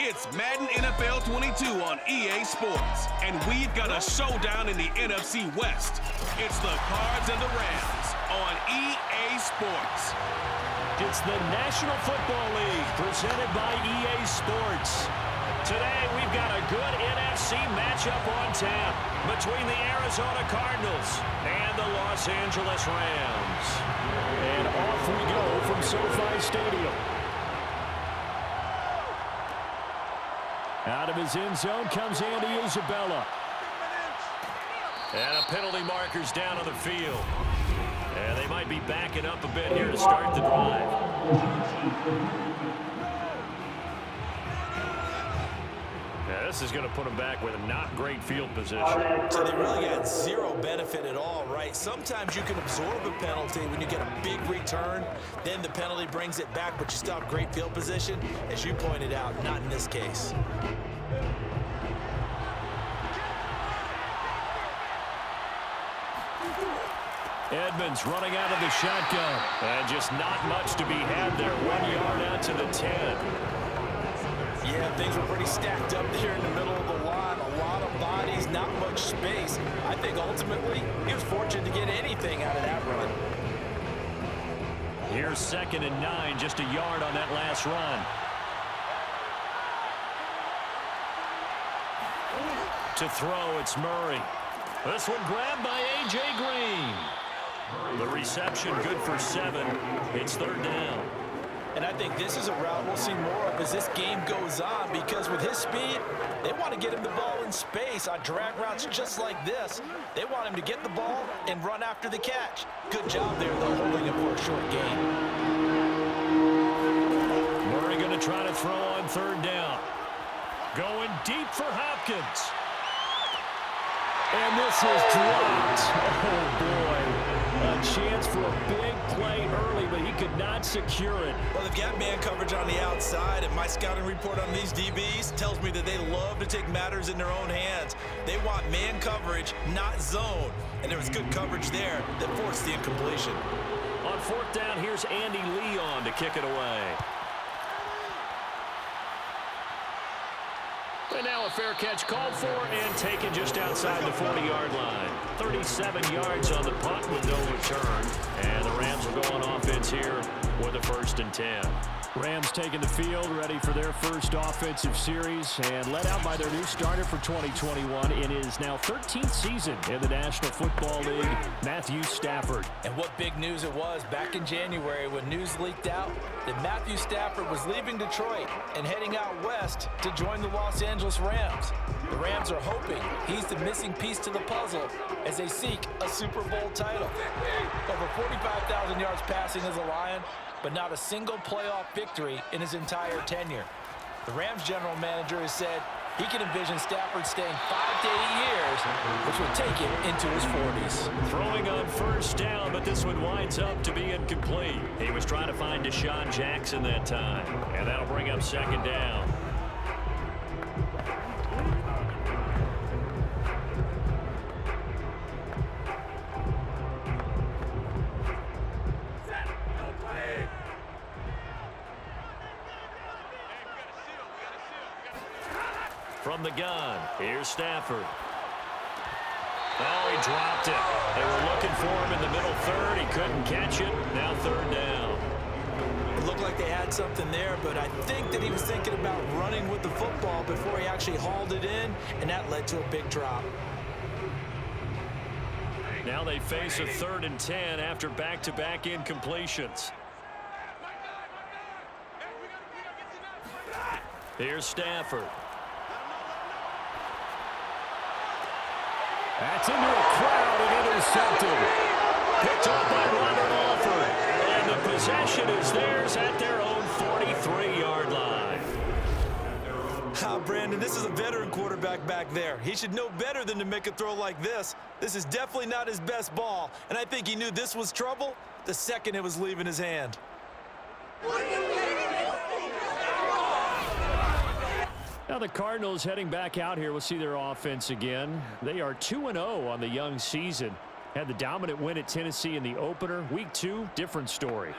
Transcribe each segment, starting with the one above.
It's Madden NFL 22 on EA Sports, and we've got a showdown in the NFC West. It's the Cards and the Rams on EA Sports. It's the National Football League presented by EA Sports. Today, we've got a good NFC matchup on tap between the Arizona Cardinals and the Los Angeles Rams. And off we go from SoFi Stadium. Out of his end zone comes Andy Isabella. And a penalty marker's down on the field. And they might be backing up a bit here to start the drive. Yeah, this is going to put them back with a not great field position. So they really got zero benefit at all, right? Sometimes you can absorb a penalty when you get a big return. Then the penalty brings it back, but you still have great field position. As you pointed out, not in this case. Edmonds running out of the shotgun. And just not much to be had there. 1 yard out to the 10. Yeah, things were pretty stacked up there in the middle of the line. A lot of bodies, not much space. I think ultimately he was fortunate to get anything out of that run. Here's 2nd and 9, just a yard on that last run. To throw, it's Murray. This one grabbed by A.J. Green. The reception good for 7. It's 3rd down. And I think this is a route we'll see more of as this game goes on, because with his speed, they want to get him the ball in space on drag routes just like this. They want him to get the ball and run after the catch. Good job there, though, holding him for a short gain. Murray going to try to throw on 3rd down. Going deep for Hopkins. And this is dropped. Oh, boy. A chance for a big play early, but he could not secure it. Well, they've got man coverage on the outside, and my scouting report on these DBs tells me that they love to take matters in their own hands. They want man coverage, not zone. And there was good coverage there that forced the incompletion. On 4th down, here's Andy Leon to kick it away. And now a fair catch called for and taken just outside the 40-yard line. 37 yards on the punt with no return. And the Rams will go on offense here with a 1st and 10. Rams taking the field, ready for their first offensive series, and led out by their new starter for 2021 in his now 13th season in the National Football League, Matthew Stafford. And what big news it was back in January when news leaked out that Matthew Stafford was leaving Detroit and heading out west to join the Los Angeles Rams. The Rams are hoping he's the missing piece to the puzzle as they seek a Super Bowl title. Over 45,000 yards passing as a Lion, but not a single playoff victory in his entire tenure. The Rams general manager has said he can envision Stafford staying 5 to 8 years, which would take him into his 40s. Throwing on 1st down, but this one winds up to be incomplete. He was trying to find Deshaun Jackson that time, and that'll bring up 2nd down. From the gun, here's Stafford. Oh, he dropped it. They were looking for him in the middle 3rd. He couldn't catch it. Now 3rd down. It looked like they had something there, but I think that he was thinking about running with the football before he actually hauled it in, and that led to a big drop. Now they face a 3rd and 10 after back-to-back incompletions. Here's Stafford. That's into a crowd and intercepted. Picked up by Robert Alford. And the possession is theirs at their own 43-yard line. Brandon, this is a veteran quarterback back there. He should know better than to make a throw like this. This is definitely not his best ball. And I think he knew this was trouble the second it was leaving his hand. Now the Cardinals heading back out here. We'll see their offense again. They are 2-0 on the young season. Had the dominant win at Tennessee in the opener. Week 2, different story.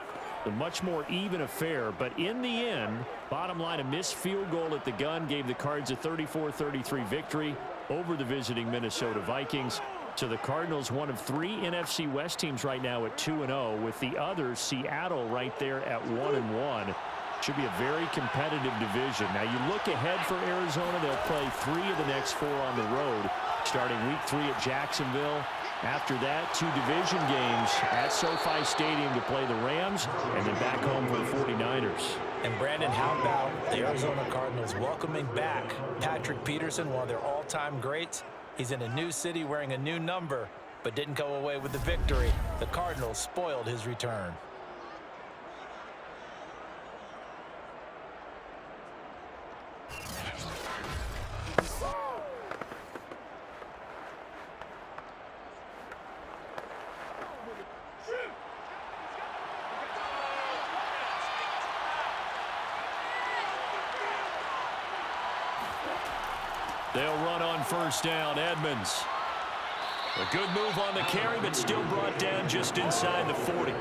A much more even affair, but in the end, bottom line, a missed field goal at the gun gave the Cards a 34-33 victory over the visiting Minnesota Vikings. So the Cardinals, one of 3 NFC West teams right now at 2-0, with the others, Seattle, right there at 1-1. Should be a very competitive division. Now you look ahead for Arizona. They'll play 3 of the next 4 on the road, starting week 3 at Jacksonville. After that, 2 division games at SoFi Stadium to play the Rams, and then back home for the 49ers. And Brandon, how about the Arizona Cardinals welcoming back Patrick Peterson, one of their all-time greats? He's in a new city wearing a new number, but didn't go away with the victory. The Cardinals spoiled his return. They'll run on first down. Edmonds. A good move on the carry, but still brought down just inside the 40.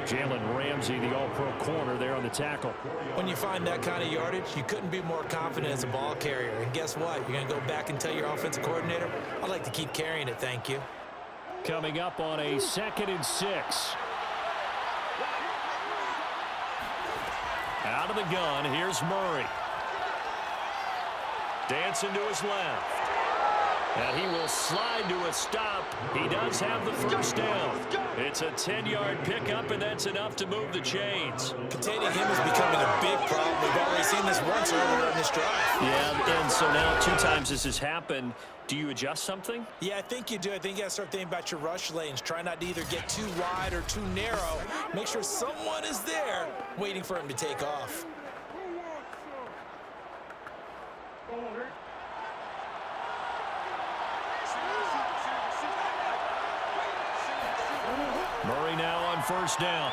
Jalen Ramsey, the all-pro corner, there on the tackle. When you find that kind of yardage, you couldn't be more confident as a ball carrier. And guess what? You're going to go back and tell your offensive coordinator, I'd like to keep carrying it, thank you. Coming up on a 2nd and 6. Out of the gun, here's Murray. Dancing to his left. And he will slide to a stop. He does have the first down. It's a 10-yard pickup, and that's enough to move the chains. Containing him is becoming a big problem. We've already seen this once earlier in this drive. Yeah, and so now 2 times this has happened. Do you adjust something? Yeah, I think you do. I think you got to start thinking about your rush lanes. Try not to either get too wide or too narrow. Make sure someone is there waiting for him to take off. Murray now on first down.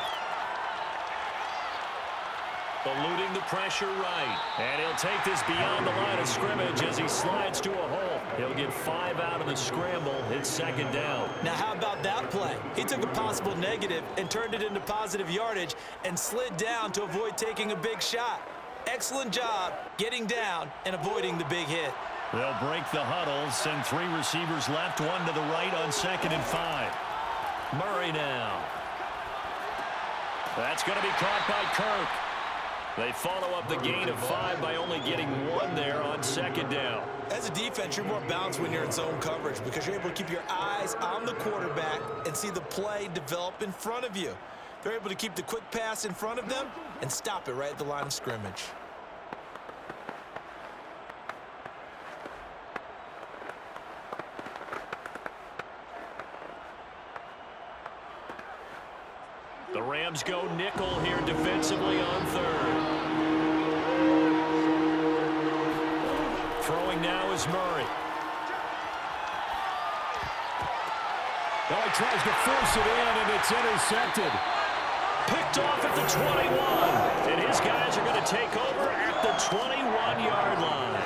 Eluding the pressure right. And he'll take this beyond the line of scrimmage as he slides to a hole. He'll get 5 out of the scramble. It's 2nd down. Now how about that play? He took a possible negative and turned it into positive yardage and slid down to avoid taking a big shot. Excellent job getting down and avoiding the big hit. They'll break the huddle. Send 3 receivers left, 1 to the right on 2nd and 5. Murray now. That's going to be caught by Kirk. They follow up the gain of 5 by only getting 1 there on 2nd down. As a defense, you're more balanced when you're in zone coverage because you're able to keep your eyes on the quarterback and see the play develop in front of you. They're able to keep the quick pass in front of them and stop it right at the line of scrimmage. The Rams go nickel here defensively on 3rd. Throwing now is Murray. Well, he tries to force it in, and it's intercepted. Picked off at the 21. And his guys are going to take over at the 21-yard line.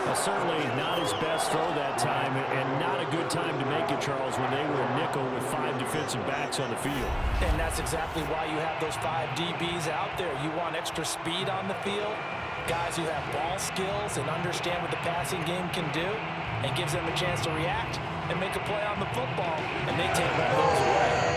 Well, certainly not his best throw that time, and not a good time to make it, Charles, when they were a nickel with 5 defensive backs on the field. And that's exactly why you have those 5 DBs out there. You want extra speed on the field, guys who have ball skills and understand what the passing game can do, and gives them a chance to react and make a play on the football, and they take one of those away.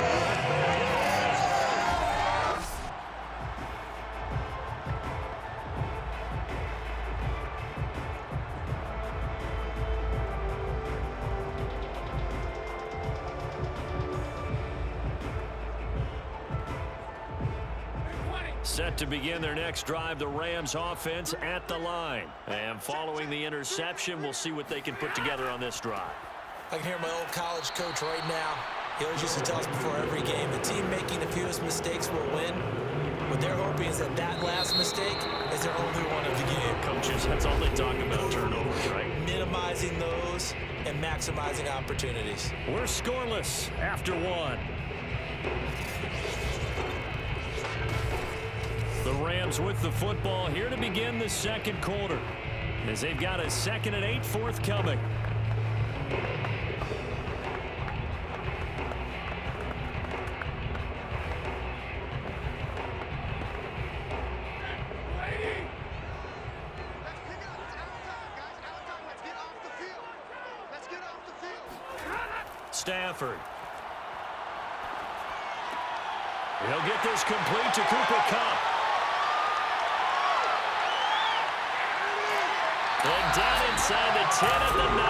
Set to begin their next drive, the Rams offense at the line. And following the interception, we'll see what they can put together on this drive. I can hear my old college coach right now. He always used to tell us before every game, the team making the fewest mistakes will win. What they're hoping is that that last mistake is their only one of the game. Coaches, that's all they talk about, turnovers, right? Minimizing those and maximizing opportunities. We're scoreless after 1. The Rams with the football here to begin the 2nd quarter, as they've got a 2nd and 8 forthcoming. Stafford. He'll get this complete to Cooper Kupp. And down inside the 10 at the 9.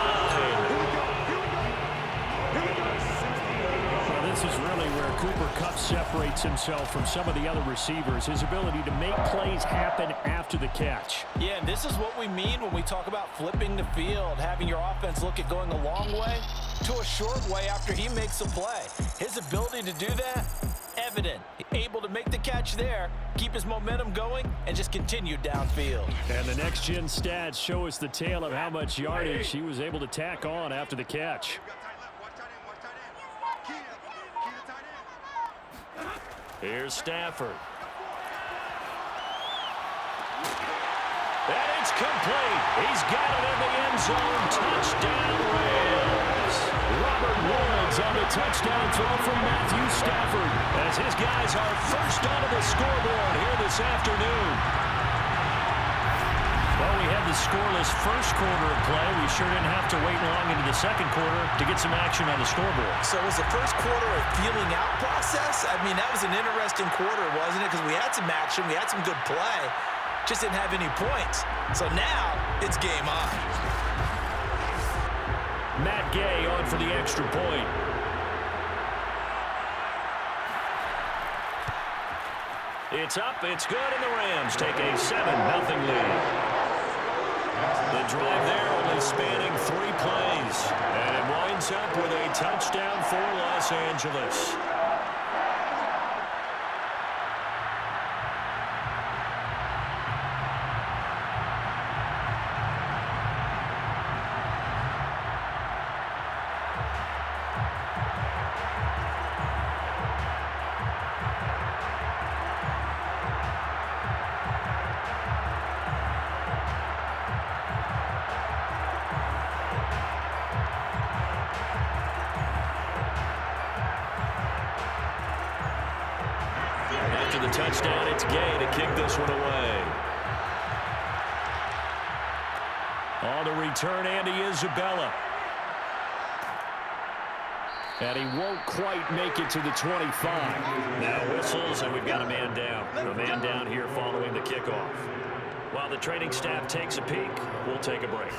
Well, this is really where Cooper Kupp separates himself from some of the other receivers. His ability to make plays happen after the catch. Yeah, and this is what we mean when we talk about flipping the field, having your offense look at going a long way to a short way after he makes a play. His ability to do that, evident. Able to make the catch there, keep his momentum going, and just continue downfield. And the next-gen stats show us the tale of how much yardage he was able to tack on after the catch. Here's Stafford. And it's complete. He's got it in the end zone. Touchdown, Rams. Robert Woods on the touchdown throw from Matthew Stafford as his guys are first onto the scoreboard here this afternoon. Well, we had the scoreless first quarter of play. We sure didn't have to wait long into the second quarter to get some action on the scoreboard. So was the first quarter a feeling out process? I mean, that was an interesting quarter, wasn't it? Because we had some action, we had some good play, just didn't have any points. So now it's game on. Matt Gay on for the extra point. It's up, it's good, and the Rams take a 7-0 lead. The drive there only spanning 3 plays, and it winds up with a touchdown for Los Angeles. After the touchdown, it's Gay to kick this one away. On the return, Andy Isabella. And he won't quite make it to the 25. Now whistles, and we've got a man down. A man down here following the kickoff. While the training staff takes a peek, we'll take a break.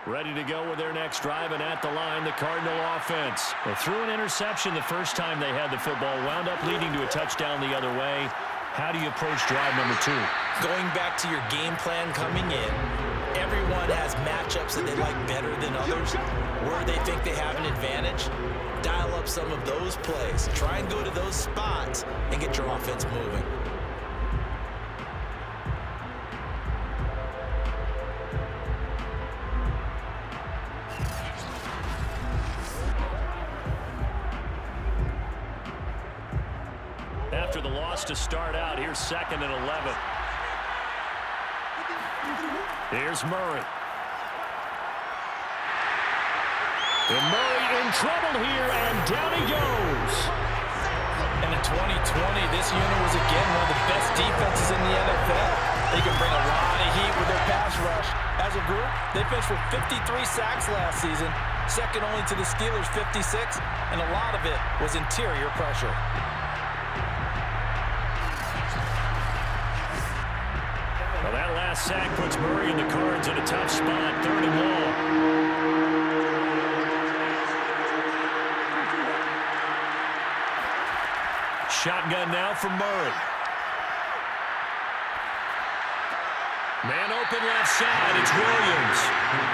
Ready to go with their next drive, and at the line, the Cardinal offense. Well, threw an interception the first time they had the football, wound up leading to a touchdown the other way. How do you approach drive number 2? Going back to your game plan coming in, everyone has matchups that they like better than others, where they think they have an advantage. Dial up some of those plays. Try and go to those spots and get your offense moving. After the loss to start out, here's 2nd and 11. Here's Murray. And Murray in trouble here, and down he goes. And in 2020, this unit was again one of the best defenses in the NFL. They can bring a lot of heat with their pass rush. As a group, they finished with 53 sacks last season, second only to the Steelers' 56, and a lot of it was interior pressure. Well, that last sack puts Murray and the Cards in a tough spot, 3rd and long. Shotgun now for Murray. Man open left side, it's Williams.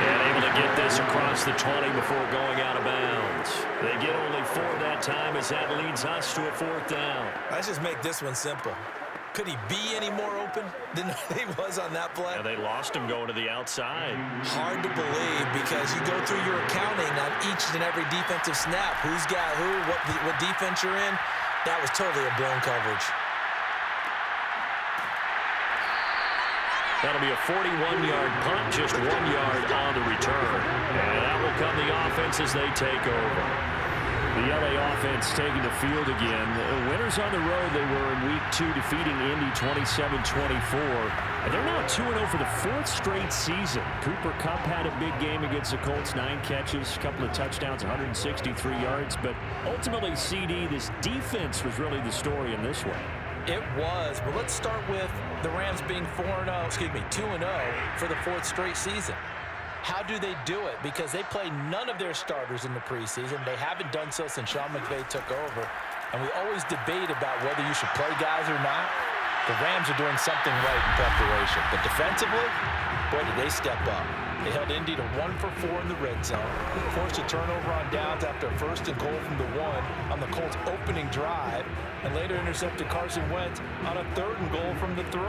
And able to get this across the 20 before going out of bounds. They get only 4 that time as that leads us to a 4th down. Let's just make this one simple. Could he be any more open than he was on that play? Yeah, they lost him going to the outside. Hard to believe because you go through your accounting on each and every defensive snap. Who's got who, what defense you're in. That was totally a blown coverage. That'll be a 41-yard punt, just 1 yard on the return. And that will come the offense as they take over. The LA offense taking the field again. Winners on the road, they were in Week 2 defeating Indy 27-24. And they're now 2-0 for the 4th straight season. Cooper Kupp had a big game against the Colts, 9 catches, a couple of touchdowns, 163 yards. But ultimately, CD, this defense was really the story in this one. It was, but let's start with the Rams being 2-0 for the 4th straight season. How do they do it? Because they play none of their starters in the preseason. They haven't done so since Sean McVay took over. And we always debate about whether you should play guys or not. The Rams are doing something right in preparation. But defensively, boy, did they step up. They held Indy to 1 for 4 in the red zone, forced a turnover on downs after a 1st and goal from the 1 on the Colts' opening drive, and later intercepted Carson Wentz on a 3rd and goal from the 3.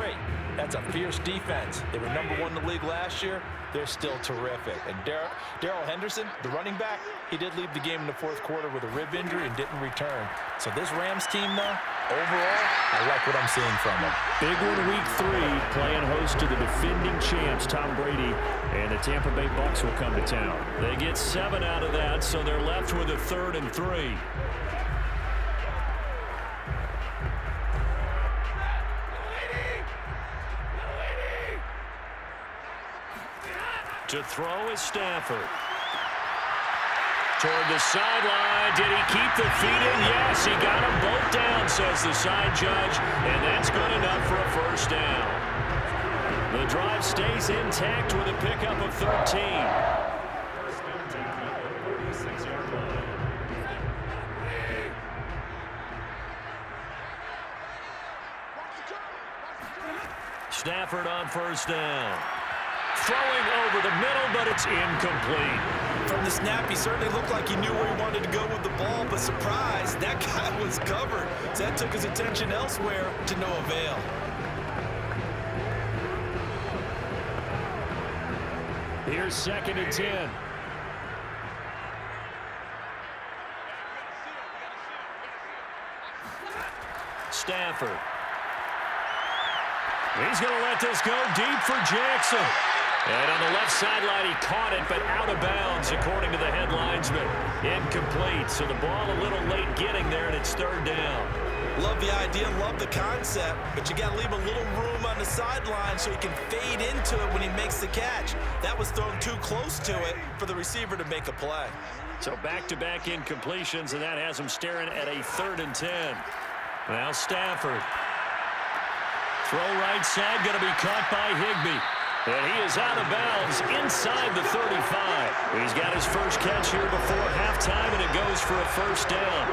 That's a fierce defense. They were number 1 in the league last year. They're still terrific. And Darrell Henderson, the running back, he did leave the game in the 4th quarter with a rib injury and didn't return. So this Rams team, though, overall, I like what I'm seeing from them. Big one Week 3, playing host to the defending champs, Tom Brady, and the Tampa Bay Bucs will come to town. They get 7 out of that, so they're left with a 3rd and 3. To throw is Stafford. Toward the sideline. Did he keep the feet in? Yes, he got them both down, says the side judge. And that's good enough for a 1st down. The drive stays intact with a pickup of 13. Stafford on 1st down. Throwing over the middle, but it's incomplete. From the snap, he certainly looked like he knew where he wanted to go with the ball, but surprise, that guy was covered. So that took his attention elsewhere to no avail. Here's 2nd and 10. Stafford. He's going to let this go deep for Jackson. And on the left sideline, he caught it, but out of bounds, according to the headlines, but incomplete. So the ball a little late getting there, and it's 3rd down. Love the idea, love the concept, but you got to leave a little room on the sideline so he can fade into it when he makes the catch. That was thrown too close to it for the receiver to make a play. So back-to-back incompletions, and that has him staring at a 3rd and 10. Now Stafford. Throw right side, going to be caught by Higbee. And he is out of bounds inside the 35. He's got his first catch here before halftime, and it goes for a 1st down.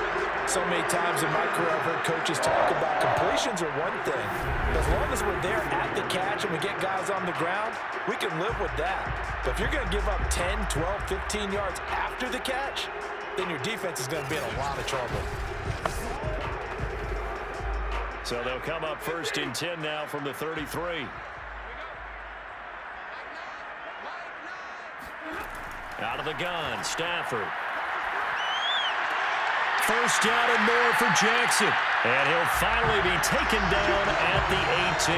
So many times in my career, I've heard coaches talk about completions are one thing. As long as we're there at the catch and we get guys on the ground, we can live with that. But if you're going to give up 10, 12, 15 yards after the catch, then your defense is going to be in a lot of trouble. So they'll come up 1st and 10 now from the 33. Out of the gun, Stafford. 1st down and more for Jackson. And he'll finally be taken down at the 18.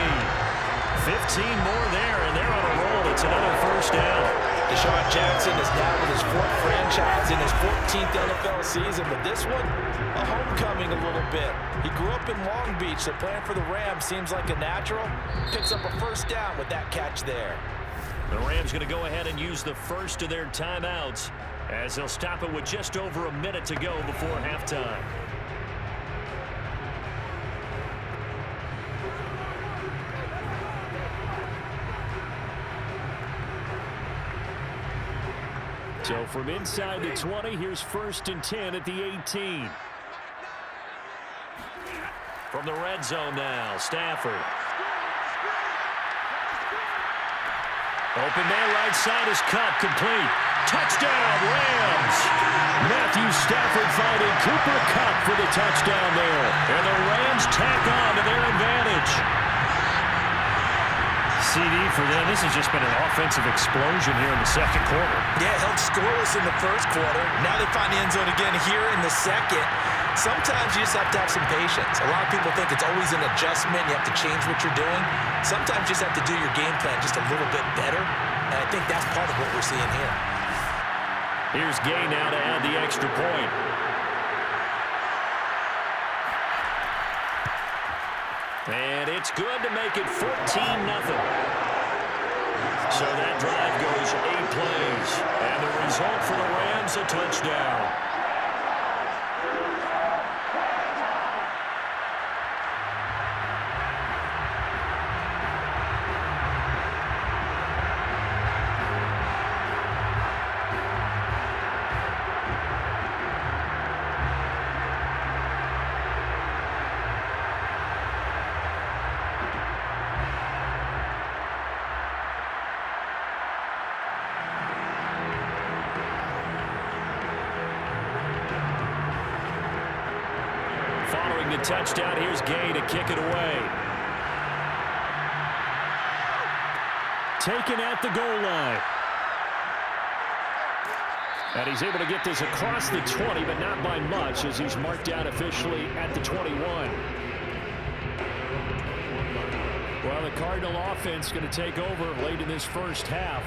15 more there, and they're on a roll. It's another 1st down. Deshaun Jackson is now with his 4th franchise in his 14th NFL season, but this one, a homecoming a little bit. He grew up in Long Beach, so playing for the Rams seems like a natural. Picks up a 1st down with that catch there. The Rams going to go ahead and use the first of their timeouts as they'll stop it with just over a minute to go before halftime. So from inside the 20, here's 1st and 10 at the 18. From the red zone now, Stafford. Open man right side is cut, complete. Touchdown, Rams. Matthew Stafford finding Cooper Kupp for the touchdown there. And the Rams tack on to their advantage. CD for them, this has just been an offensive explosion here in the 2nd quarter. Yeah, held scoreless in the 1st quarter. Now they find the end zone again here in the 2nd. Sometimes you just have to have some patience. A lot of people think it's always an adjustment. You have to change what you're doing. Sometimes you just have to do your game plan just a little bit better, and I think that's part of what we're seeing here. Here's Gay now to add the extra point. And it's good to make it 14-0. So that drive goes 8 plays. And the result for the Rams, a touchdown. The touchdown. Here's Gay to kick it away. Taken at the goal line. And he's able to get this across the 20, but not by much, as he's marked down officially at the 21. Well, the Cardinal offense going to take over late in this first half.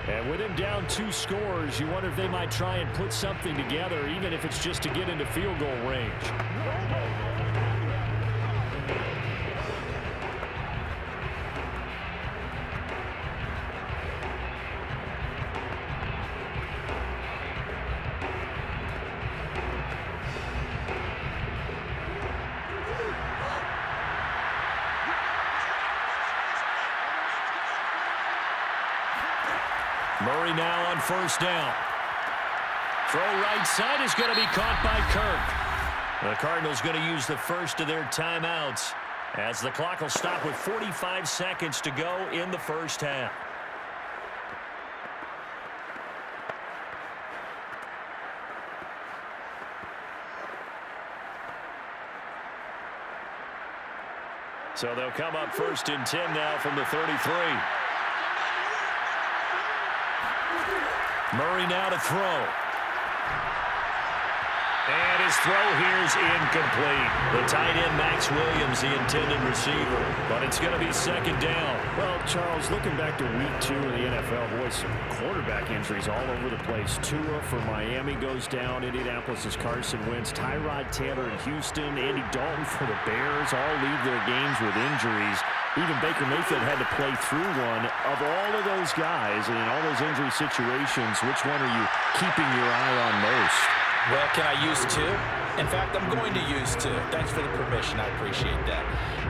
And with him down 2 scores, you wonder if they might try and put something together, even if it's just to get into field goal range. Murray now on first down. Throw right side is going to be caught by Kirk. The Cardinals going to use the first of their timeouts as the clock will stop with 45 seconds to go in the first half. So they'll come up first and 10 now from the 33. Murray now to throw. And his throw here is incomplete. The tight end, Max Williams, the intended receiver. But it's going to be second down. Well, Charles, looking back to week 2 in the NFL, boy, some quarterback injuries all over the place. Tua for Miami goes down. Indianapolis' Carson Wentz. Tyrod Taylor in Houston. Andy Dalton for the Bears all leave their games with injuries. Even Baker Mayfield had to play through one. Of all of those guys and in all those injury situations, which one are you keeping your eye on most? Well, can I use 2? In fact, I'm going to use 2. Thanks for the permission. I appreciate that.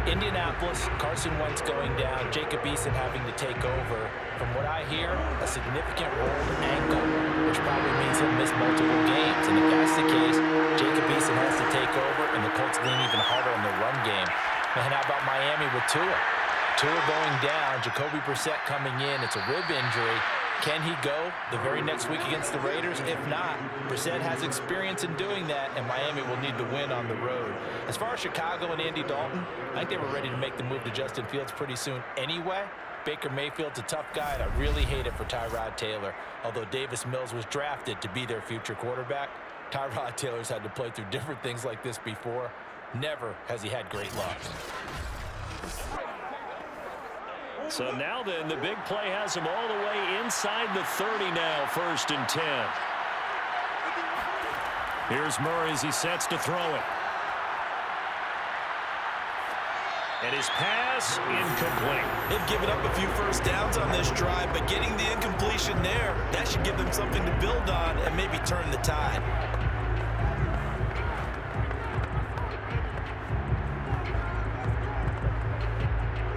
Indianapolis, Carson Wentz going down, Jacob Eason having to take over. From what I hear, a significant rolled ankle, which probably means he'll miss multiple games. And if that's the case, Jacob Eason has to take over, and the Colts lean even harder on the run game. And how about Miami with Tua? Tua going down, Jacoby Brissett coming in. It's a rib injury. Can he go the very next week against the Raiders? If not, Brissett has experience in doing that, and Miami will need to win on the road. As far as Chicago and Andy Dalton, I think they were ready to make the move to Justin Fields pretty soon anyway. Baker Mayfield's a tough guy, and I really hate it for Tyrod Taylor. Although Davis Mills was drafted to be their future quarterback, Tyrod Taylor's had to play through different things like this before. Never has he had great luck. So now then, the big play has him all the way inside the 30 now, first and 10. Here's Murray as he sets to throw it. And his pass, incomplete. They've given up a few first downs on this drive, but getting the incompletion there, that should give them something to build on and maybe turn the tide.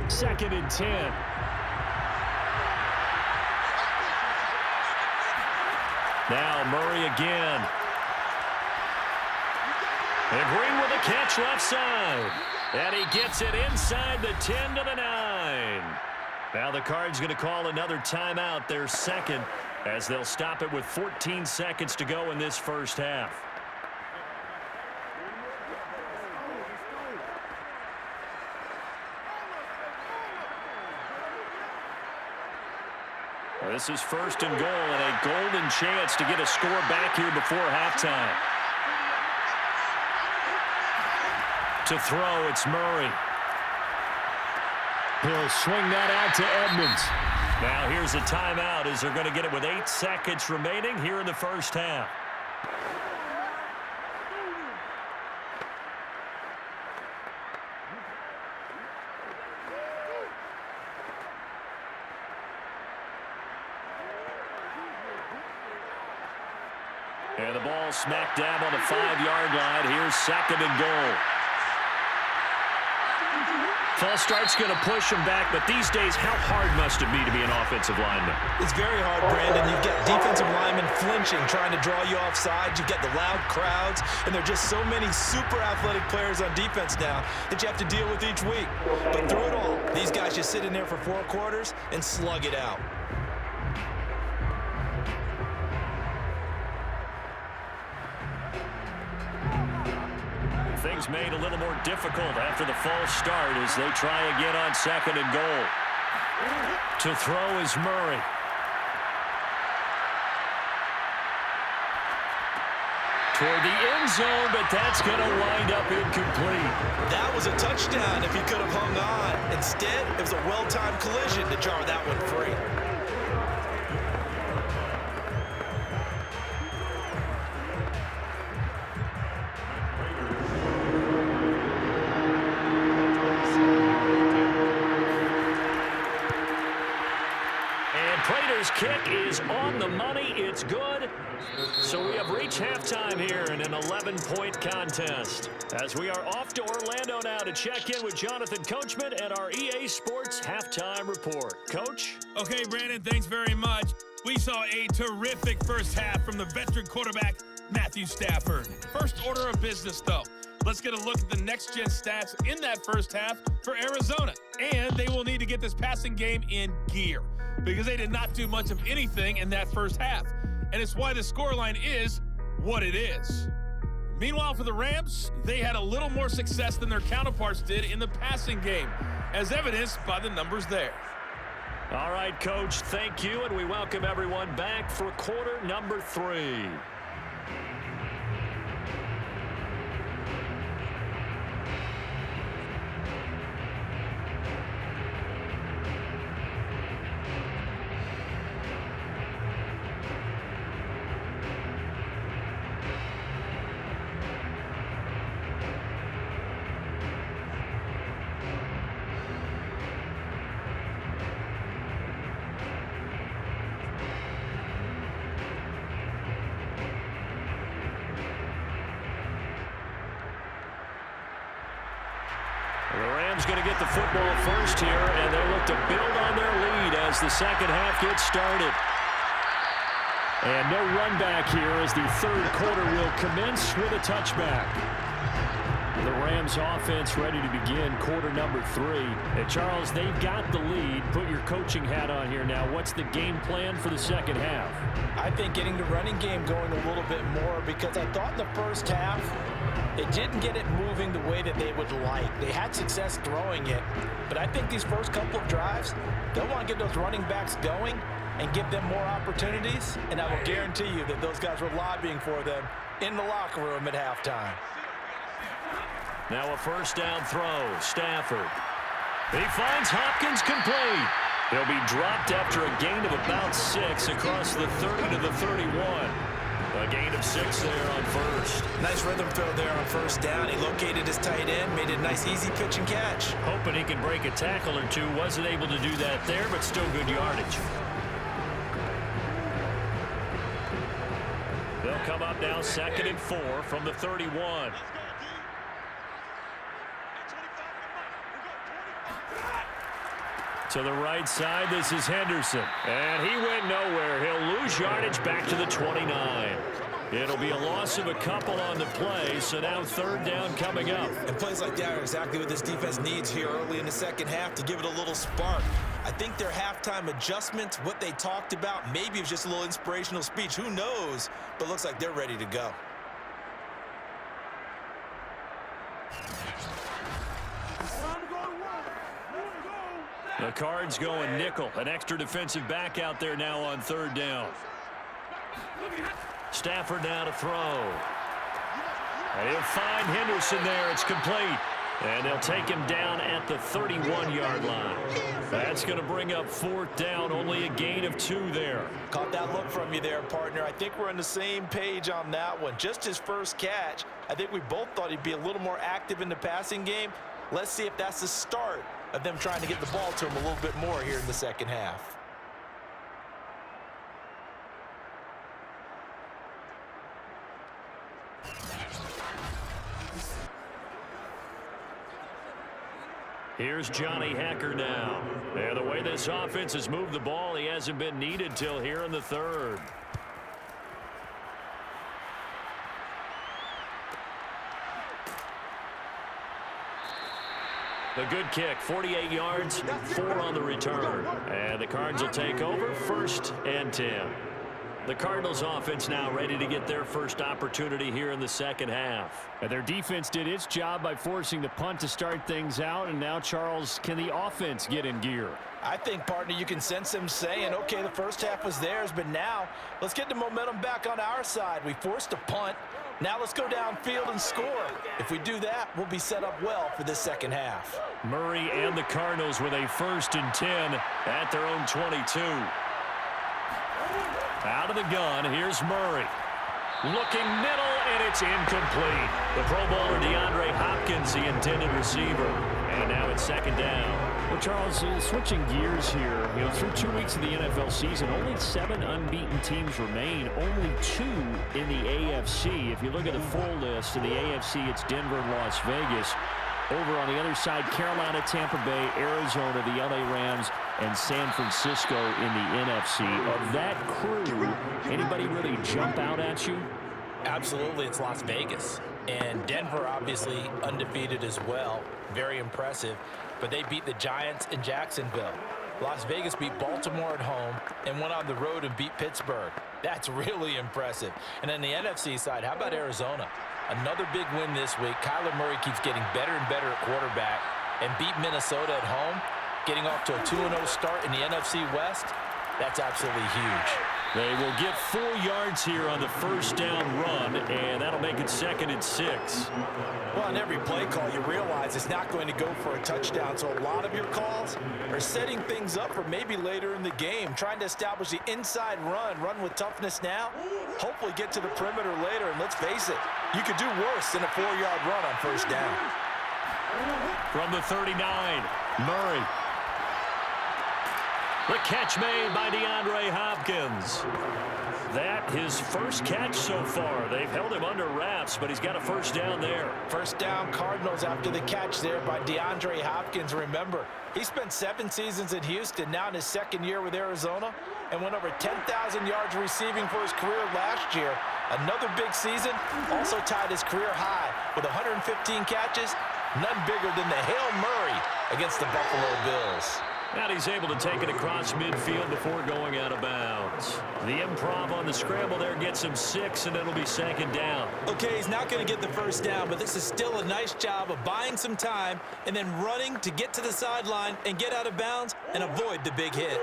Second and 10. Now Murray again. And Green with a catch left side. And he gets it inside the 10 to the 9. Now the Cards going to call another timeout, their second, as they'll stop it with 14 seconds to go in this first half. This is first and goal and a golden chance to get a score back here before halftime. To throw, it's Murray. He'll swing that out to Edmonds. Now here's a timeout as they're going to get it with 8 seconds remaining here in the first half. And the ball smack dab on the 5-yard line. Here's 2nd and goal. False start's going to push him back, but these days, how hard must it be to be an offensive lineman? It's very hard, Brandon. You've got defensive linemen flinching, trying to draw you offside. You've got the loud crowds, and there are just so many super athletic players on defense now that you have to deal with each week. But through it all, these guys just sit in there for 4 quarters and slug it out. Things made a little more difficult after the false start as they try again on 2nd and goal. To throw is Murray. Toward the end zone, but that's going to wind up incomplete. That was a touchdown if he could have hung on. Instead, it was a well-timed collision to jar that one free. Prater's kick is on the money. It's good. So we have reached halftime here in an 11-point contest. As we are off to Orlando now to check in with Jonathan Coachman and our EA Sports Halftime Report. Coach? Okay, Brandon, thanks very much. We saw a terrific first half from the veteran quarterback, Matthew Stafford. First order of business, though. Let's get a look at the next-gen stats in that first half for Arizona. And they will need to get this passing game in gear because they did not do much of anything in that first half. And it's why the scoreline is what it is. Meanwhile, for the Rams, they had a little more success than their counterparts did in the passing game, as evidenced by the numbers there. All right, Coach, thank you, and we welcome everyone back for quarter number 3. The Rams going to get the football first here, and they look to build on their lead as the second half gets started. And no run back here as the third quarter will commence with a touchback. The Rams offense ready to begin quarter number 3. And Charles, they've got the lead. Put your coaching hat on here now. What's the game plan for the second half? I think getting the running game going a little bit more because I thought in the first half they didn't get it moving the way that they would like. They had success throwing it, but I think these first couple of drives, they'll want to get those running backs going and give them more opportunities, and I will guarantee you that those guys were lobbying for them in the locker room at halftime. Now a first down throw. Stafford. He finds Hopkins complete. He'll be dropped after a gain of about 6 across the 30 to the 31. A gain of 6 there on first. Nice rhythm throw there on first down. He located his tight end, made it a nice easy pitch and catch. Hoping he can break a tackle or two. Wasn't able to do that there, but still good yardage. They'll come up now 2nd and 4 from the 31. To the right side, this is Henderson. And he went nowhere. He'll lose yardage back to the 29. It'll be a loss of a couple on the play, so now third down coming up. And plays like that are exactly what this defense needs here early in the second half to give it a little spark. I think their halftime adjustments, what they talked about, maybe it was just a little inspirational speech. Who knows? But looks like they're ready to go. The Cards going nickel. An extra defensive back out there now on third down. Stafford now to throw. And he'll find Henderson there. It's complete. And they'll take him down at the 31-yard line. That's going to bring up 4th down, only a gain of 2 there. Caught that look from you there, partner. I think we're on the same page on that one. Just his first catch. I think we both thought he'd be a little more active in the passing game. Let's see if that's the start of them trying to get the ball to him a little bit more here in the second half. Here's Johnny Hacker now. And the way this offense has moved the ball, he hasn't been needed till here in the 3rd. The good kick, 48 yards, 4 on the return. And the Cards will take over, 1st and 10. The Cardinals offense now ready to get their first opportunity here in the second half. And their defense did its job by forcing the punt to start things out. And now, Charles, can the offense get in gear? I think, partner, you can sense them saying, okay, the first half was theirs, but now let's get the momentum back on our side. We forced a punt. Now let's go downfield and score. If we do that, we'll be set up well for this second half. Murray and the Cardinals with a 1st and 10 at their own 22. Out of the gun, here's Murray. Looking middle, and it's incomplete. The Pro Bowler DeAndre Hopkins, the intended receiver. And now it's 2nd down. Well, Charles, switching gears here, through 2 weeks of the NFL season, only 7 unbeaten teams remain, only 2 in the AFC. If you look at the full list in the AFC, it's Denver and Las Vegas. Over on the other side, Carolina, Tampa Bay, Arizona, the LA Rams, and San Francisco in the NFC. Of that crew, anybody really jump out at you? Absolutely, it's Las Vegas. And Denver, obviously, undefeated as well. Very impressive. But they beat the Giants in Jacksonville. Las Vegas beat Baltimore at home and went on the road and beat Pittsburgh. That's really impressive. And on the NFC side, how about Arizona? Another big win this week. Kyler Murray keeps getting better and better at quarterback and beat Minnesota at home, getting off to a 2-0 start in the NFC West. That's absolutely huge. They will get 4 yards here on the 1st down run, and that'll make it 2nd and 6. Well, on every play call, you realize it's not going to go for a touchdown, so a lot of your calls are setting things up for maybe later in the game, trying to establish the inside run with toughness now, hopefully get to the perimeter later, and let's face it, you could do worse than a 4-yard run on 1st down. From the 39, Murray. The catch made by DeAndre Hopkins. That his first catch so far. They've held him under wraps, but he's got a 1st down there. 1st down Cardinals after the catch there by DeAndre Hopkins. Remember, he spent 7 seasons in Houston, now in his 2nd year with Arizona, and went over 10,000 yards receiving for his career last year. Another big season, also tied his career high with 115 catches, none bigger than the Hail Murray against the Buffalo Bills. And he's able to take it across midfield before going out of bounds. The improv on the scramble there gets him 6, and it'll be 2nd down. Okay, he's not going to get the 1st down, but this is still a nice job of buying some time and then running to get to the sideline and get out of bounds and avoid the big hit.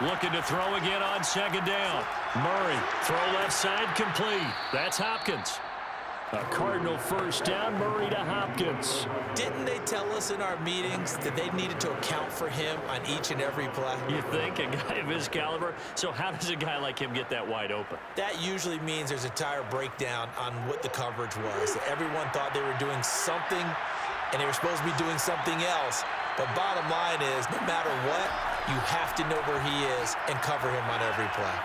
Looking to throw again on 2nd down. Murray, throw left side, complete. That's Hopkins. A Cardinal 1st down, Murray to Hopkins. Didn't they tell us in our meetings that they needed to account for him on each and every play? You think? A guy of his caliber? So how does a guy like him get that wide open? That usually means there's a tire breakdown on what the coverage was. Everyone thought they were doing something, and they were supposed to be doing something else. But bottom line is, no matter what, you have to know where he is and cover him on every play.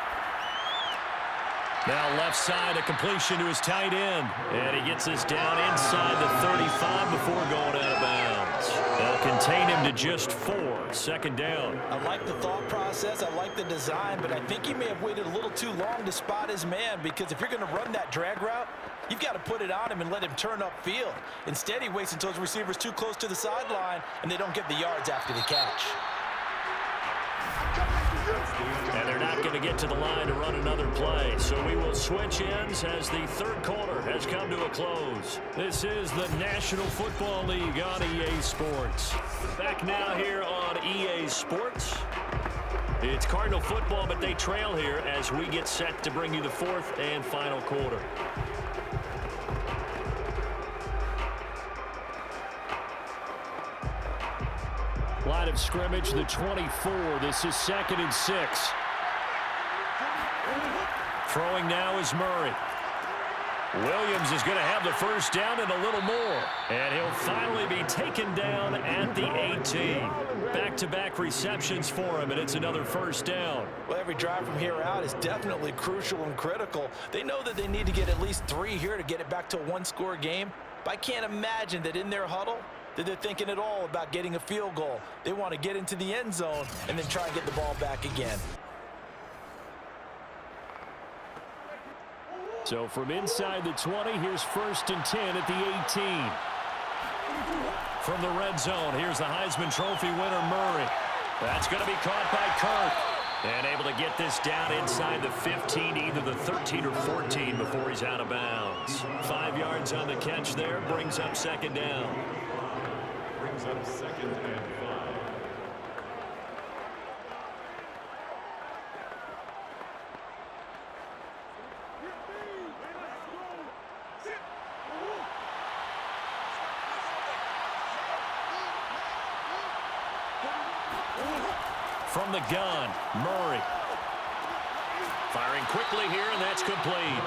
Now left side, a completion to his tight end. And he gets this down inside the 35 before going out of bounds. They'll contain him to just 4. 2nd down. I like the thought process. I like the design. But I think he may have waited a little too long to spot his man, because if you're going to run that drag route, you've got to put it on him and let him turn upfield. Instead, he waits until his receiver's too close to the sideline, and they don't get the yards after the catch. And they're not going to get to the line to run another play. So we will switch ends as the 3rd quarter has come to a close. This is the National Football League on EA Sports. Back now here on EA Sports. It's Cardinal football, but they trail here as we get set to bring you the fourth and final quarter. Line of scrimmage, the 24. This is 2nd and 6. Throwing now is Murray. Williams is going to have the first down and a little more. And he'll finally be taken down at the 18. Back-to-back receptions for him, and it's another first down. Well, every drive from here out is definitely crucial and critical. They know that they need to get at least 3 here to get it back to a one-score game. But I can't imagine that in their huddle that they're thinking at all about getting a field goal. They want to get into the end zone and then try and get the ball back again. So from inside the 20, here's 1st and 10 at the 18. From the red zone, here's the Heisman Trophy winner, Murray. That's going to be caught by Kirk. And able to get this down inside the 15, either the 13 or 14 before he's out of bounds. 5 yards on the catch there, brings up 2nd down. Brings up 2nd and 5. From the gun, Murray. Firing quickly here, and that's complete.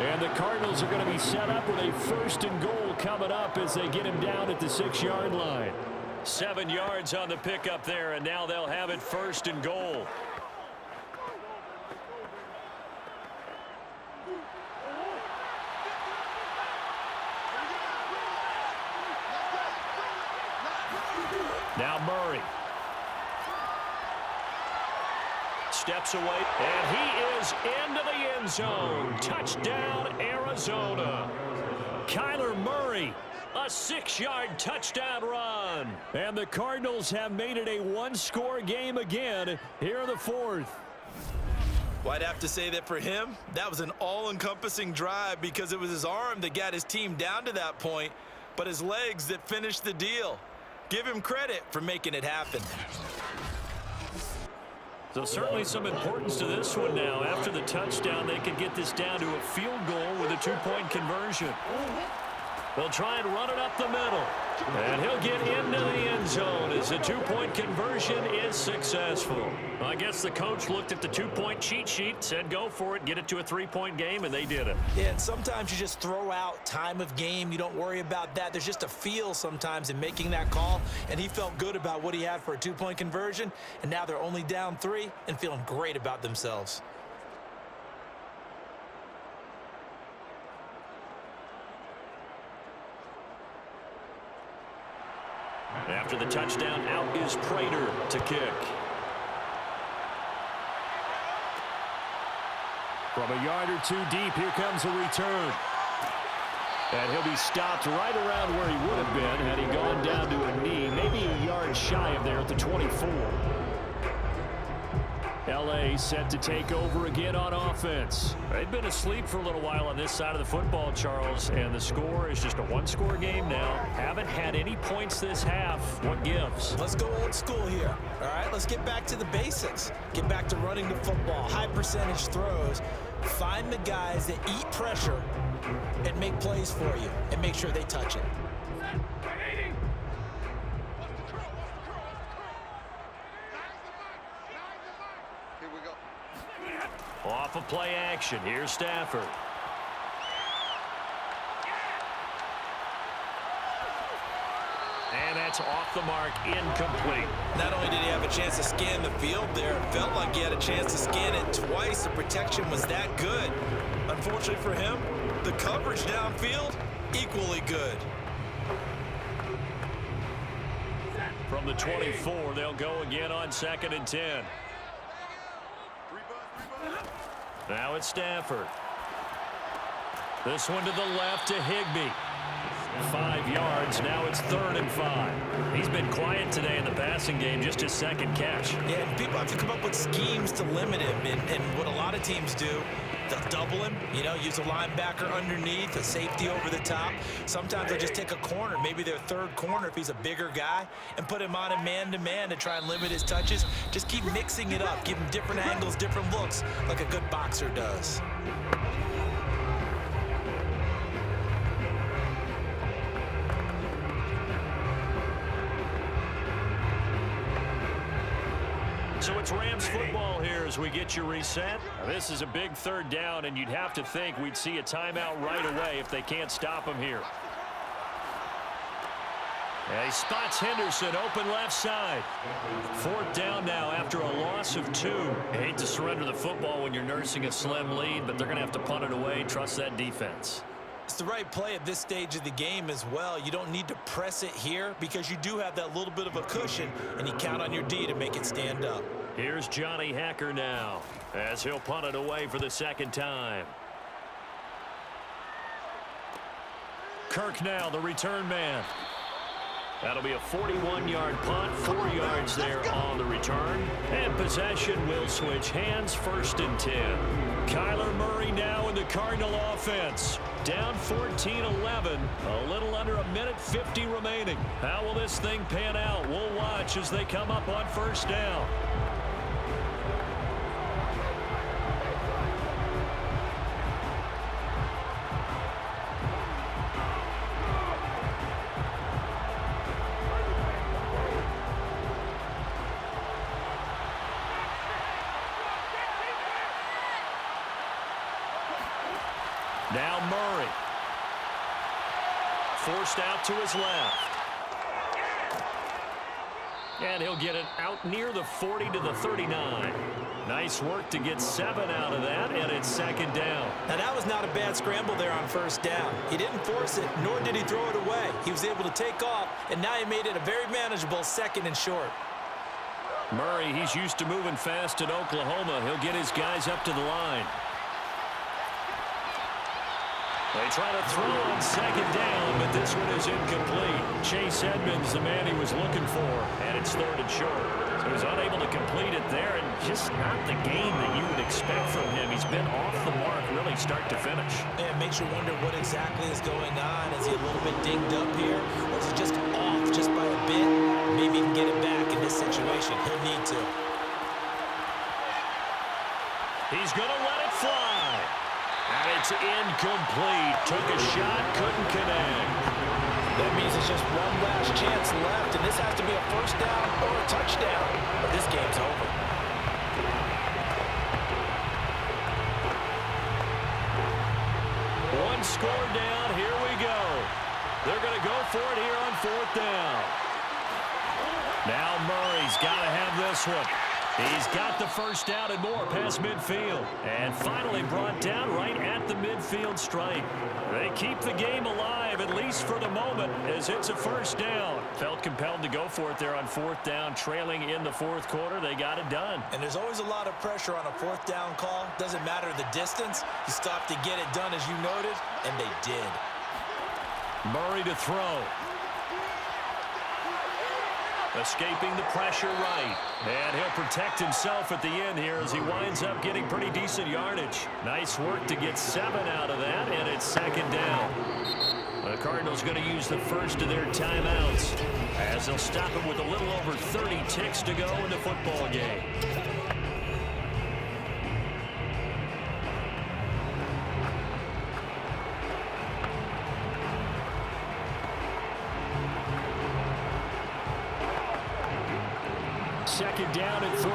And the Cardinals are going to be set up with a 1st and goal coming up as they get him down at the 6-yard line. 7 yards on the pickup there, and now they'll have it 1st and goal. Now Murray. Steps away, and he is into the end zone. Touchdown, Arizona. Kyler Murray, a 6-yard touchdown run. And the Cardinals have made it a one-score game again here in the 4th. Well, I'd have to say that for him, that was an all-encompassing drive because it was his arm that got his team down to that point, but his legs that finished the deal. Give him credit for making it happen. So certainly some importance to this one now. After the touchdown, they could get this down to a field goal with a 2-point conversion. They'll try and run it up the middle. And he'll get into the end zone as the 2-point conversion is successful. Well, I guess the coach looked at the 2-point cheat sheet, said go for it, get it to a 3-point game, and they did it. Yeah, and sometimes you just throw out time of game. You don't worry about that. There's just a feel sometimes in making that call, and he felt good about what he had for a 2-point conversion, and now they're only down 3 and feeling great about themselves. After the touchdown, out is Prater to kick. From a yard or 2 deep, here comes a return. And he'll be stopped right around where he would have been had he gone down to a knee, maybe a yard shy of there at the 24. L.A. set to take over again on offense. They've been asleep for a little while on this side of the football, Charles, and the score is just a one-score game now. Haven't had any points this half. What gives? Let's go old school here. All right, let's get back to the basics. Get back to running the football, high percentage throws. Find the guys that eat pressure and make plays for you and make sure they touch it. Off of play action. Here's Stafford. And that's off the mark, incomplete. Not only did he have a chance to scan the field there, it felt like he had a chance to scan it twice. The protection was that good. Unfortunately for him, the coverage downfield, equally good. From the 24, they'll go again on 2nd and 10. Now it's Stafford. This one to the left to Higbee. 5 yards. Now it's 3rd and 5. He's been quiet today in the passing game, just his 2nd catch. Yeah, and people have to come up with schemes to limit him. And what a lot of teams do They'll double him, use a linebacker underneath, a safety over the top. Sometimes they'll just take a corner, maybe their third corner if he's a bigger guy, and put him on a man-to-man to try and limit his touches. Just keep mixing it up, give him different angles, different looks, like a good boxer does. So it's Rams football here as we get you reset. Now, this is a big third down, and you'd have to think we'd see a timeout right away if they can't stop him here. And he spots Henderson open left side. Fourth down now after a loss of 2. You hate to surrender the football when you're nursing a slim lead, but they're going to have to punt it away. Trust that defense. It's the right play at this stage of the game as well. You don't need to press it here because you do have that little bit of a cushion, and you count on your D to make it stand up. Here's Johnny Hacker now as he'll punt it away for the second time. Kirk now, the return man. That'll be a 41-yard punt, 4 yards there on the return. And possession will switch hands, 1st and 10. Kyler Murray now in the Cardinal offense. Down 14-11, a little under 1:50 remaining. How will this thing pan out? We'll watch as they come up on 1st down. Now Murray. Forced out to his left. And he'll get it out near the 40 to the 39. Nice work to get 7 out of that, and it's 2nd down. Now that was not a bad scramble there on 1st down. He didn't force it, nor did he throw it away. He was able to take off, and now he made it a very manageable 2nd and short. Murray, he's used to moving fast in Oklahoma. He'll get his guys up to the line. They try to throw on 2nd down, but this one is incomplete. Chase Edmonds, the man he was looking for, and it's 3rd and short. So he's unable to complete it there, and just not the game that you would expect from him. He's been off the mark really start to finish. Yeah, it makes you wonder what exactly is going on. Is he a little bit dinged up here, or is he just off just by a bit? Maybe he can get it back in this situation. He'll need to. He's going to let it fly. And it's incomplete. Took a shot, couldn't connect. That means it's just one last chance left, and this has to be a 1st down or a touchdown. But this game's over. One score down. Here we go. They're going to go for it here on 4th down. Now Murray's got to have this one. He's got the 1st down and more past midfield. And finally brought down right at the midfield stripe. They keep the game alive, at least for the moment, as it's a 1st down. Felt compelled to go for it there on 4th down, trailing in the 4th quarter. They got it done. And there's always a lot of pressure on a 4th down call. Doesn't matter the distance. You stop to get it done, as you noted, and they did. Murray to throw. Escaping the pressure right. And he'll protect himself at the end here as he winds up getting pretty decent yardage. Nice work to get 7 out of that, and it's 2nd down. The Cardinals going to use the first of their timeouts as they'll stop it with a little over 30 ticks to go in the football game. Second down and 3.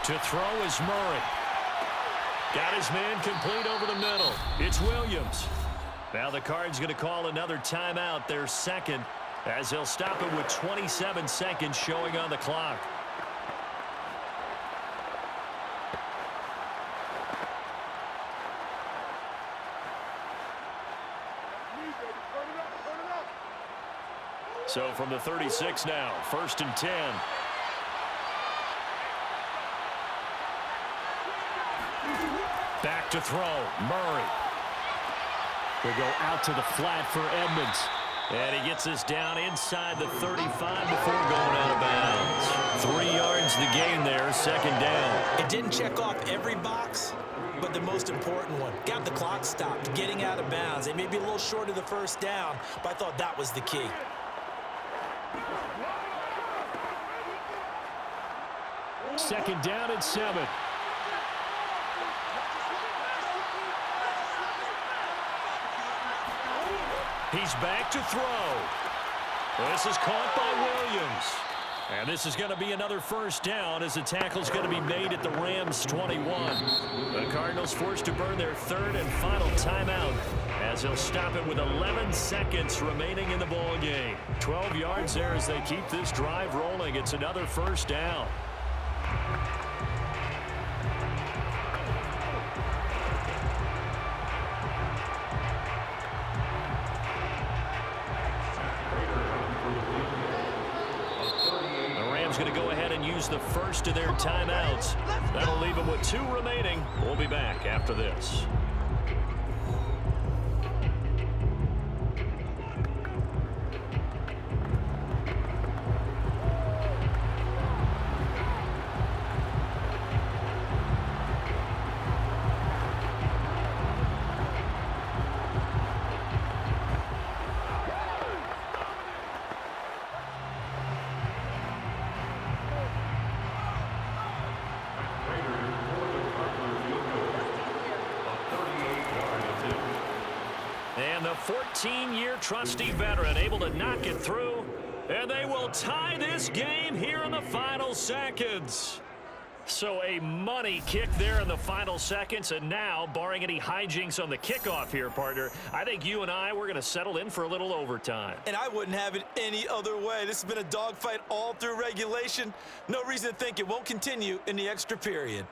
To throw is Murray. Got his man complete over the middle. It's Williams. Now the Cards going to call another timeout, their 2nd, as they'll stop it with 27 seconds showing on the clock. So from the 36 now, 1st and 10. Back to throw, Murray. Will go out to the flat for Edmonds. And he gets us down inside the 35 before going out of bounds. 3 yards the gain there, second down. It didn't check off every box, but the most important one. Got the clock stopped, getting out of bounds. It may be a little short of the first down, but I thought that was the key. Second down and 7. He's back to throw. This is caught by Williams. And this is going to be another first down as the tackle's going to be made at the Rams' 21. The Cardinals forced to burn their third and final timeout as they'll stop it with 11 seconds remaining in the ball game. 12 yards there as they keep this drive rolling. It's another first down. Going to go ahead and use the first of their timeouts. That'll leave them with 2 remaining. We'll be back after this. And the 14-year trusty veteran able to knock it through. And they will tie this game here in the final seconds. So a money kick there in the final seconds. And now, barring any hijinks on the kickoff here, partner, I think you and I, we're going to settle in for a little overtime. And I wouldn't have it any other way. This has been a dogfight all through regulation. No reason to think it won't continue in the extra period.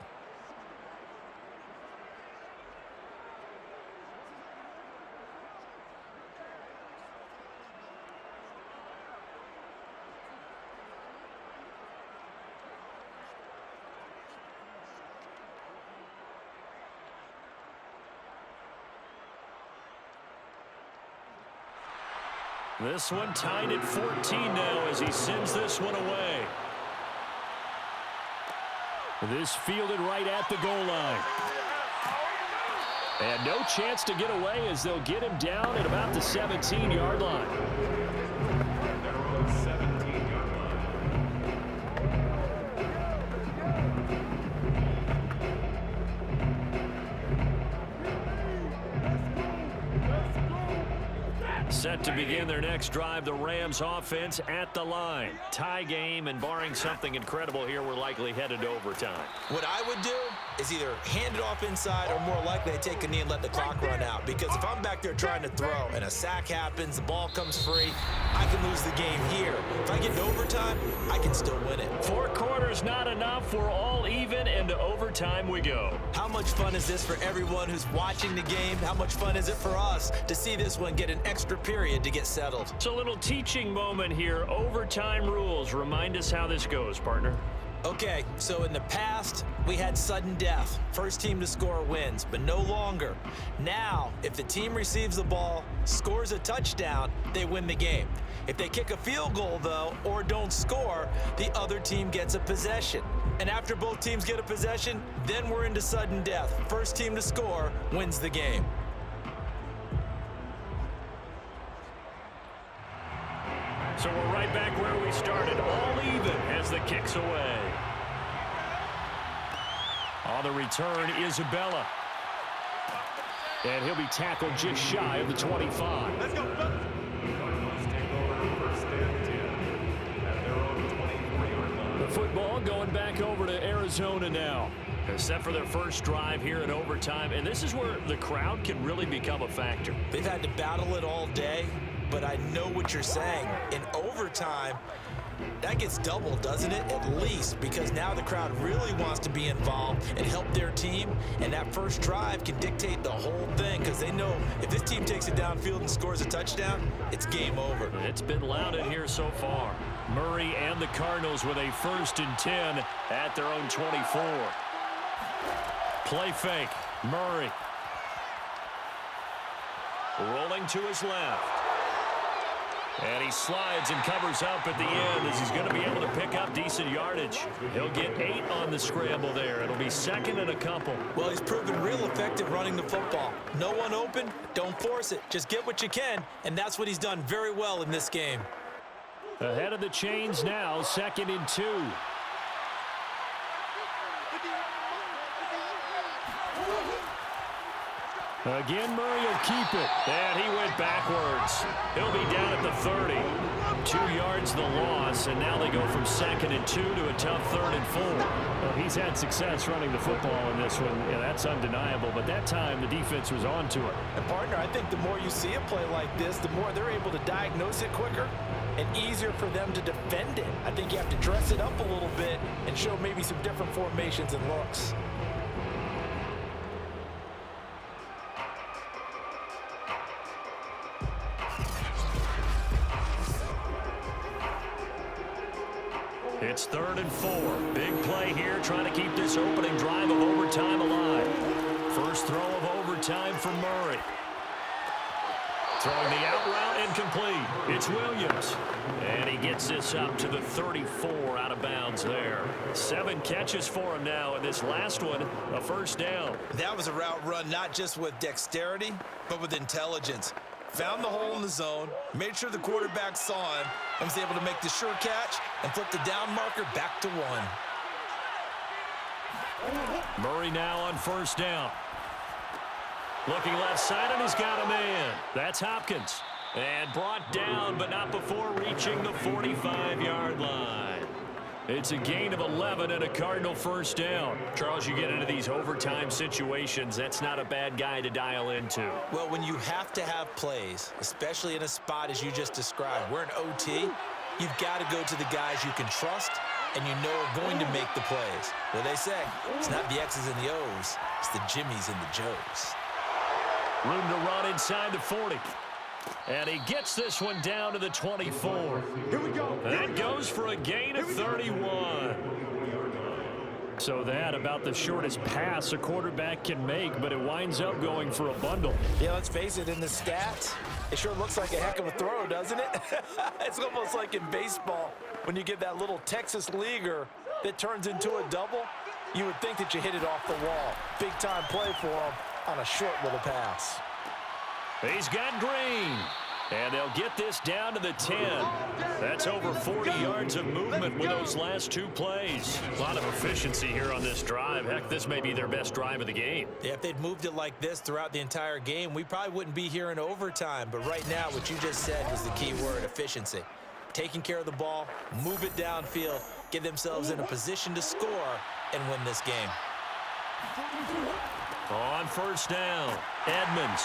This one tied at 14 now as he sends this one away. This fielded right at the goal line. And no chance to get away as they'll get him down at about the 17-yard line. Set to begin their next drive, the Rams offense at the line. Tie game, and barring something incredible here, we're likely headed to overtime. What I would do is either hand it off inside or more likely I take a knee and let the clock run out. Because if I'm back there trying to throw and a sack happens, the ball comes free, I can lose the game here. If I get to overtime, I can still win it. 4 quarters not enough. We're all even, and to overtime we go. How much fun is this for everyone who's watching the game? How much fun is it for us to see this one get an extra period to get settled? It's a little teaching moment here. Overtime rules. Remind us how this goes, partner. Okay, so in the past, we had sudden death. First team to score wins, but no longer. Now, if the team receives the ball, scores a touchdown, they win the game. If they kick a field goal, though, or don't score, the other team gets a possession. And after both teams get a possession, then we're into sudden death. First team to score wins the game. So we're right back where we started, all even as the kick's away. On the return, Isabella. And he'll be tackled just shy of the 25. Let's go. The football going back over to Arizona now. They're set for their first drive here in overtime, and this is where the crowd can really become a factor. They've had to battle it all day, but I know what you're saying. In overtime, that gets doubled, doesn't it? At least, because now the crowd really wants to be involved and help their team, and that first drive can dictate the whole thing because they know if this team takes it downfield and scores a touchdown, it's game over. It's been loud in here so far. Murray and the Cardinals with a 1st and 10 at their own 24. Play fake. Murray. Rolling to his left. And he slides and covers up at the end as he's going to be able to pick up decent yardage. He'll get 8 on the scramble there. It'll be second and a couple. Well, he's proven real effective running the football. No one open, don't force it. Just get what you can, and that's what he's done very well in this game. Ahead of the chains now, 2nd and 2. Again, Murray will keep it. And he went backwards. He'll be down at the 30. 2 yards the loss, and now they go from 2nd and 2 to a tough 3rd and 4. Well, he's had success running the football in this one. Yeah, that's undeniable. But that time, the defense was on to it. And, partner, I think the more you see a play like this, the more they're able to diagnose it quicker and easier for them to defend it. I think you have to dress it up a little bit and show maybe some different formations and looks. It's 3rd and 4. Big play here, trying to keep this opening drive of overtime alive. First throw of overtime for Murray. Throwing the out route incomplete. It's Williams. And he gets this up to the 34 out of bounds there. 7 catches for him now, and this last one, a first down. That was a route run not just with dexterity, but with intelligence. Found the hole in the zone, made sure the quarterback saw him, and was able to make the sure catch and flip the down marker back to 1. Murray now on first down. Looking left side, and he's got a man. That's Hopkins. And brought down, but not before reaching the 45-yard line. It's a gain of 11 and a Cardinal first down. Charles, you get into these overtime situations, that's not a bad guy to dial into. Well, when you have to have plays, especially in a spot as you just described, we're in OT, you've got to go to the guys you can trust and you know are going to make the plays. Well, they say, it's not the X's and the O's, it's the Jimmies and the Joes. Room to run inside the 40. And he gets this one down to the 24. Here we go. That goes for a gain of 31. So that about the shortest pass a quarterback can make, but it winds up going for a bundle. Yeah, let's face it, in the stats, it sure looks like a heck of a throw, doesn't it? It's almost like in baseball when you get that little Texas leaguer that turns into a double. You would think that you hit it off the wall. Big time play for him on a short little pass. He's got Green. And they'll get this down to the 10. That's over 40 yards of movement with those last 2 plays. A lot of efficiency here on this drive. Heck, this may be their best drive of the game. Yeah, if they'd moved it like this throughout the entire game, we probably wouldn't be here in overtime. But right now, what you just said was the key word, efficiency. Taking care of the ball, move it downfield, get themselves in a position to score and win this game. On first down, Edmonds.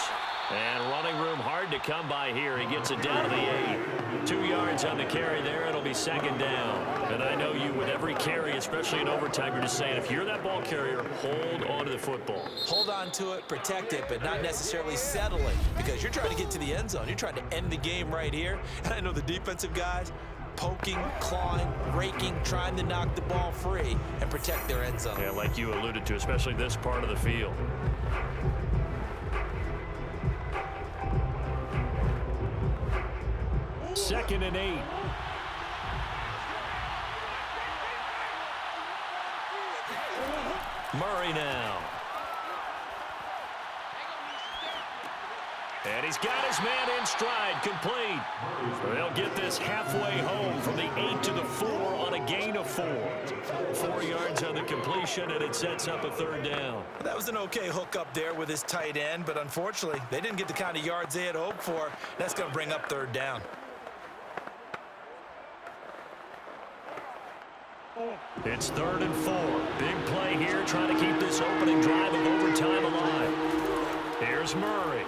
And running room hard to come by here. He gets it down to the 8. 2 yards on the carry there. It'll be second down. And I know you, with every carry, especially in overtime, you're just saying, if you're that ball carrier, hold on to the football. Hold on to it, protect it, but not necessarily settling, because you're trying to get to the end zone. You're trying to end the game right here. And I know the defensive guys poking, clawing, raking, trying to knock the ball free and protect their end zone. Yeah, like you alluded to, especially this part of the field. Second and 8. Murray now. And he's got his man in stride, complete. So they'll get this halfway home from the 8 to the 4 on a gain of 4. 4 yards on the completion, and it sets up a third down. That was an okay hook up there with his tight end, but unfortunately, they didn't get the kind of yards they had hoped for. That's going to bring up third down. It's 3rd and 4. Big play here, trying to keep this opening drive of overtime alive. Here's Murray.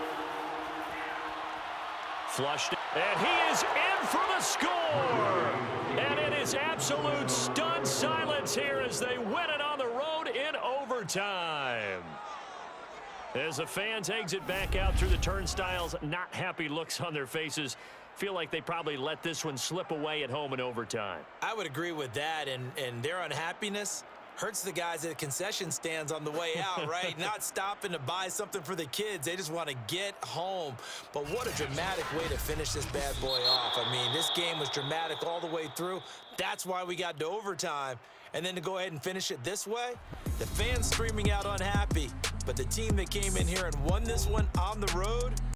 Flushed, and he is in for the score! And it is absolute stunned silence here as they win it on the road in overtime. As the fans exit back out through the turnstiles, not happy looks on their faces. Feel like they probably let this one slip away at home in overtime. I would agree with that, and their unhappiness Hurts the guys at the concession stands on the way out, right? Not stopping to buy something for the kids. They just want to get home. But what a dramatic way to finish this bad boy off. I mean, this game was dramatic all the way through. That's why we got to overtime. And then to go ahead and finish it this way, the fans screaming out unhappy. But the team that came in here and won this one on the road,